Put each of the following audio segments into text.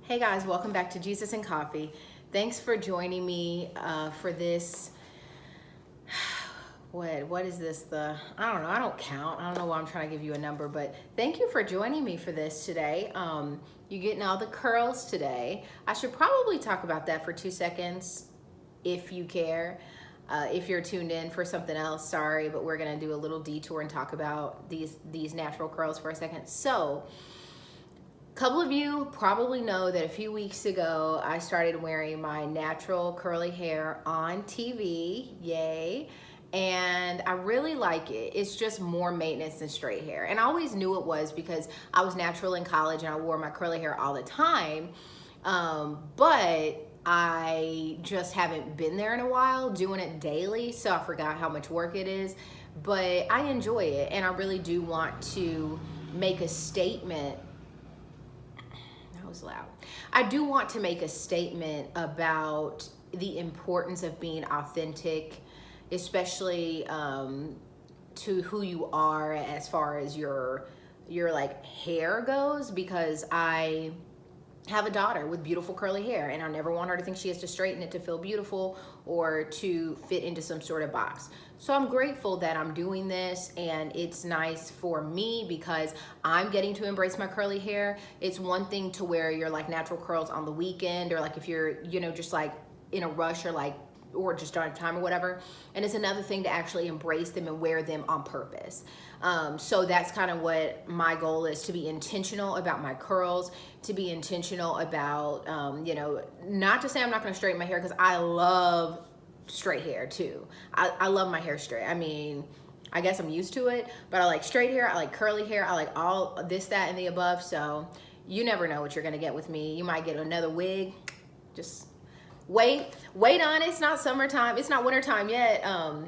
Hey guys, welcome back to Jesus and Coffee. Thanks for joining me for this. What is this? I don't know. I don't count. I don't know why I'm trying to give you a number, but thank you for joining me for this today. You getting all the curls today. I should probably talk about that for 2 seconds, if you care. If you're tuned in for something else, sorry, but we're gonna do a little detour and talk about these natural curls for a second. So. A couple of you probably know that a few weeks ago I started wearing my natural curly hair on TV, yay, and I really like it. It's just more maintenance than straight hair, and I always knew it was because I was natural in college and I wore my curly hair all the time, but I just haven't been there in a while doing it daily, so I forgot how much work it is, but I enjoy it, and I really do want to make a statement. Loud. I do want to make a statement about the importance of being authentic, especially to who you are as far as your like hair goes, because I have a daughter with beautiful curly hair and I never want her to think she has to straighten it to feel beautiful or to fit into some sort of box. So I'm grateful that I'm doing this, and it's nice for me because I'm getting to embrace my curly hair. It's one thing to wear your like natural curls on the weekend, or like if you're, just like in a rush or just don't have time or whatever. And it's another thing to actually embrace them and wear them on purpose. So that's kind of what my goal is, to be intentional about my curls, to be intentional about, not to say I'm not going to straighten my hair, because I love straight hair too. I love my hair straight. I mean, I guess I'm used to it, but I like straight hair, I like curly hair, I like all this, that, and the above. So you never know what you're going to get with me. You might get another wig. Just wait on it. It's not summertime, it's not wintertime yet,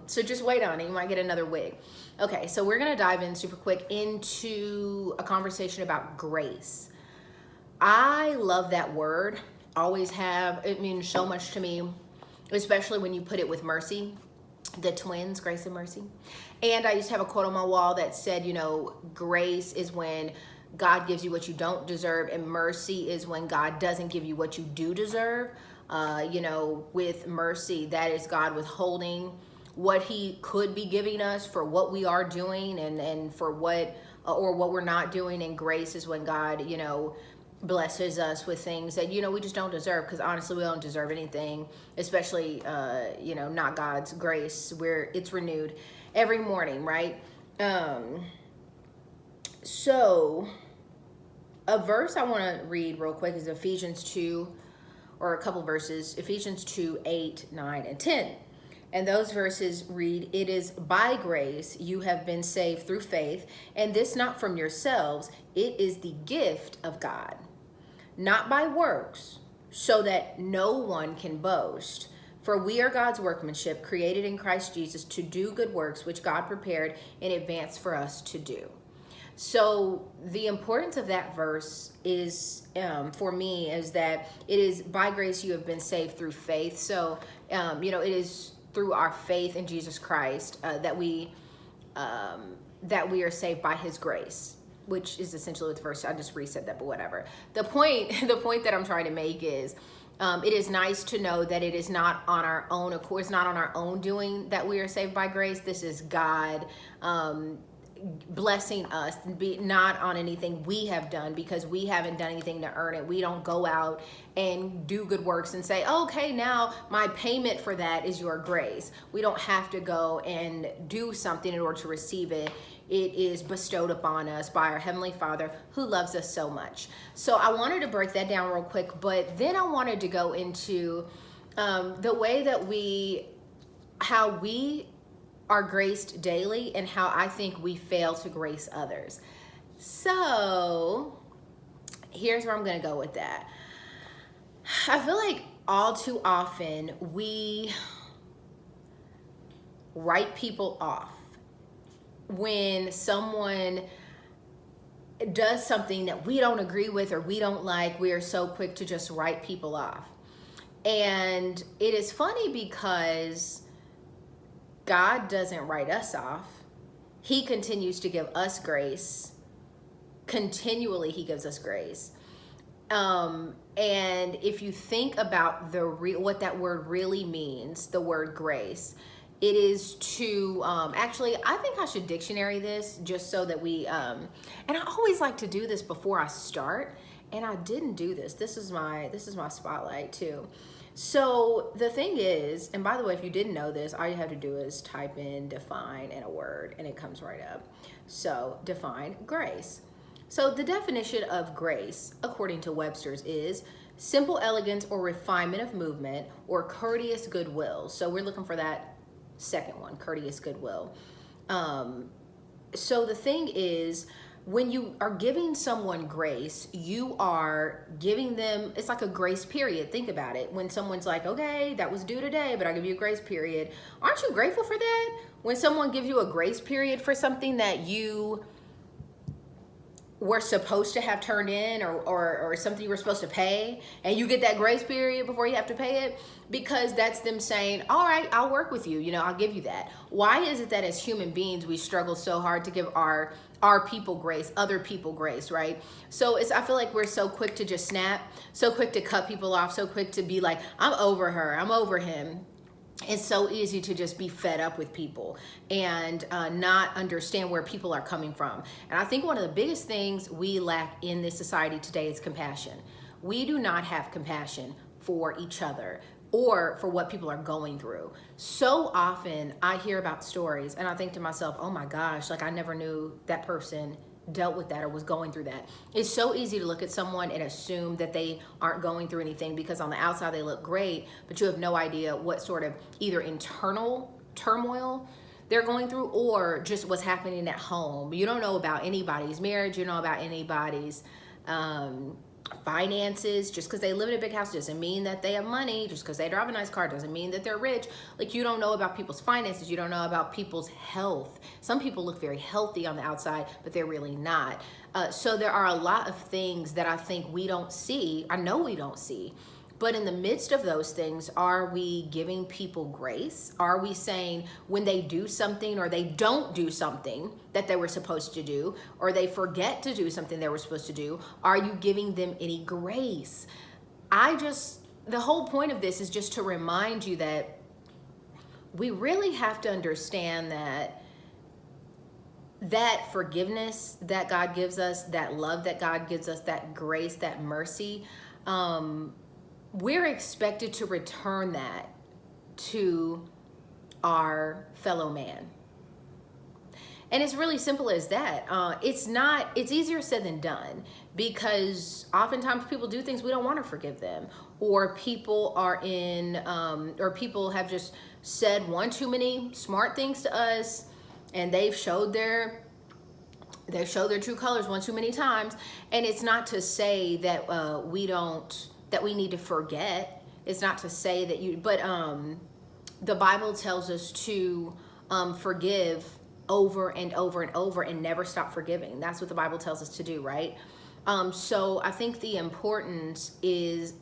so just wait on it. You might get another wig. Okay, so we're gonna dive in super quick into a conversation about grace. I love that word, always have. It means so much to me, especially when you put it with mercy, the twins, grace and mercy. And I used to have a quote on my wall that said, grace is when God gives you what you don't deserve, and mercy is when God doesn't give you what you do deserve. With mercy, that is God withholding what he could be giving us for what we are doing and for what we're not doing. And grace is when God, blesses us with things that, we just don't deserve, because honestly, we don't deserve anything, especially, not God's grace, where it's renewed every morning, right? So a verse I want to read real quick is Ephesians 2, or a couple verses, Ephesians 2, 8, 9, and 10. And those verses read, "It is by grace you have been saved through faith, and this not from yourselves, it is the gift of God, not by works, so that no one can boast. For we are God's workmanship, created in Christ Jesus to do good works, which God prepared in advance for us to do." So the importance of that verse is, for me, is that it is by grace you have been saved through faith. So, it is through our faith in Jesus Christ that we are saved by his grace, which is essentially what the verse. I just resaid that, but whatever. The point that I'm trying to make is, it is nice to know that it is not on our own accord, it's not on our own doing that we are saved by grace. This is God blessing us, not on anything we have done, because we haven't done anything to earn it. We don't go out and do good works and say, okay, now my payment for that is your grace. We don't have to go and do something in order to receive it. It is bestowed upon us by our Heavenly Father, who loves us so much. So I wanted to break that down real quick, but then I wanted to go into the way that how we are graced daily, and how I think we fail to grace others. So here's where I'm going to go with that. I feel like all too often we write people off. When someone does something that we don't agree with or we don't like, we are so quick to just write people off. And it is funny because God doesn't write us off. He continues to give us grace. Continually, he gives us grace. And if you think about what that word really means, the word grace, it is to, actually, I think I should dictionary this just so that and I always like to do this before I start, and I didn't do this. This is my spotlight too. So the thing is, and by the way, if you didn't know this, all you have to do is type in define and a word, and it comes right up. So define grace. So the definition of grace, according to Webster's, is simple elegance or refinement of movement or courteous goodwill. So we're looking for that second one, courteous goodwill. So the thing is, when you are giving someone grace, you are giving them, it's like a grace period. Think about it. When someone's like, okay, that was due today, but I'll give you a grace period. Aren't you grateful for that? When someone gives you a grace period for something that you were supposed to have turned in, or something you were supposed to pay, and you get that grace period before you have to pay it, because that's them saying, all right, I'll work with you, I'll give you that. Why is it that as human beings we struggle so hard to give our people grace, other people grace, right? So I feel like we're so quick to just snap, so quick to cut people off, so quick to be like, I'm over her, I'm over him. It's so easy to just be fed up with people and not understand where people are coming from. And I think one of the biggest things we lack in this society today is compassion. We do not have compassion for each other or for what people are going through. So often I hear about stories and I think to myself, oh my gosh, like I never knew that person dealt with that or was going through that. It's so easy to look at someone and assume that they aren't going through anything because on the outside they look great, but you have no idea what sort of either internal turmoil they're going through or just what's happening at home. You don't know about anybody's marriage, you don't know about anybody's finances. Just because they live in a big house doesn't mean that they have money. Just because they drive a nice car doesn't mean that they're rich. Like, you don't know about people's finances. You don't know about people's health. Some people look very healthy on the outside, but they're really not. So there are a lot of things that I think we don't see. I know we don't see. But in the midst of those things, are we giving people grace? Are we saying when they do something or they don't do something that they were supposed to do, or they forget to do something they were supposed to do, are you giving them any grace? The whole point of this is just to remind you that we really have to understand that forgiveness that God gives us, that love that God gives us, that grace, that mercy, we're expected to return that to our fellow man. And it's really simple as that. It's easier said than done, because oftentimes people do things we don't want to forgive them, or people or people have just said one too many smart things to us, and they've showed their true colors one too many times. And it's not to say that that we need to forget. It's not to say that but the Bible tells us to forgive over and over and over and never stop forgiving. That's what the Bible tells us to do, right? So I think the importance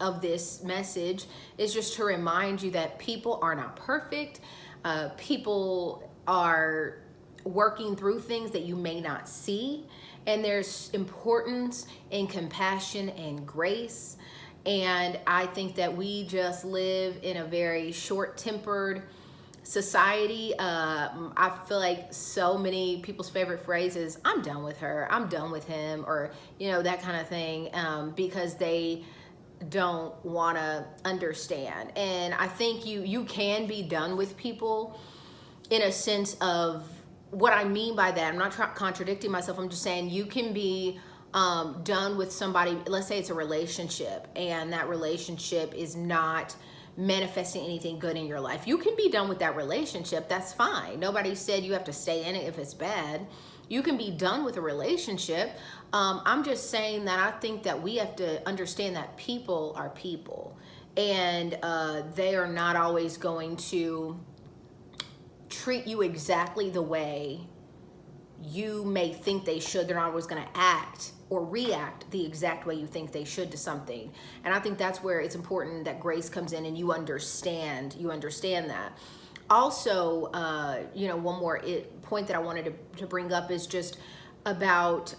of this message is just to remind you that people are not perfect. People are working through things that you may not see, and there's importance in compassion and grace. And I think that we just live in a very short-tempered society. I feel like so many people's favorite phrase is, I'm done with her, I'm done with him, or that kind of thing, because they don't want to understand. And I think you can be done with people in a sense of what I mean by that. I'm not contradicting myself. I'm just saying you can be done with somebody. Let's say it's a relationship and that relationship is not manifesting anything good in your life. You can be done with that relationship. That's fine. Nobody said you have to stay in it if it's bad. You can be done with a relationship. I'm just saying that I think that we have to understand that people are people, and they are not always going to treat you exactly the way you may think they should. They're not always going to act or react the exact way you think they should to something. And I think that's where it's important that grace comes in and you understand that. Also, one more point that I wanted to bring up is just about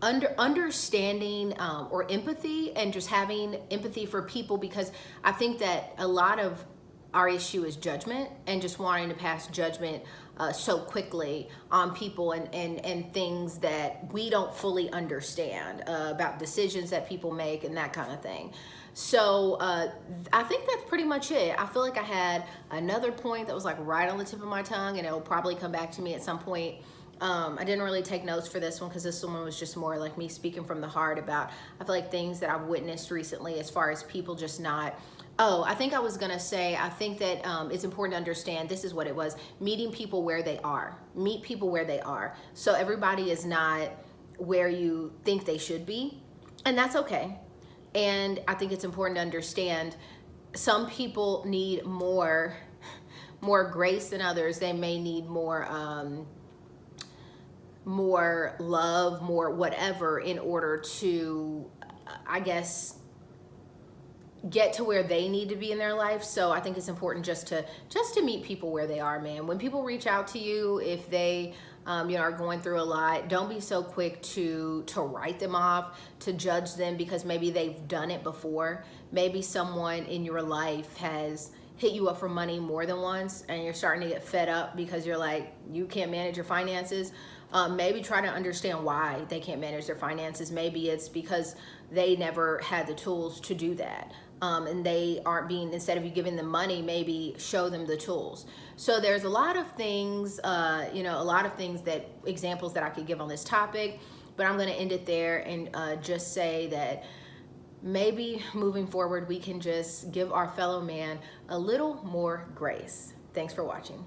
understanding or empathy, and just having empathy for people, because I think that a lot of our issue is judgment, and just wanting to pass judgment so quickly on people, and things that we don't fully understand about decisions that people make and that kind of thing. So I think that's pretty much it. I feel like I had another point that was like right on the tip of my tongue, and it'll probably come back to me at some point. I didn't really take notes for this one because this one was just more like me speaking from the heart about, I feel like, things that I've witnessed recently as far as people just not. Oh, I think I was gonna say, I think that it's important to understand, this is what it was, meeting people where they are. Meet people where they are. So everybody is not where you think they should be, and that's okay. And I think it's important to understand some people need more grace than others. They may need more love, more whatever, in order to, I guess, get to where they need to be in their life. So I think it's important just to meet people where they are, man. When people reach out to you, if they are going through a lot, don't be so quick to write them off, to judge them, because maybe they've done it before. Maybe someone in your life has hit you up for money more than once, and you're starting to get fed up because you're like, you can't manage your finances. Maybe try to understand why they can't manage their finances. Maybe it's because they never had the tools to do that. And they aren't being, instead of you giving them money, maybe show them the tools. So there's a lot of things, a lot of things, that examples that I could give on this topic, but I'm going to end it there and just say that maybe moving forward, we can just give our fellow man a little more grace. Thanks for watching.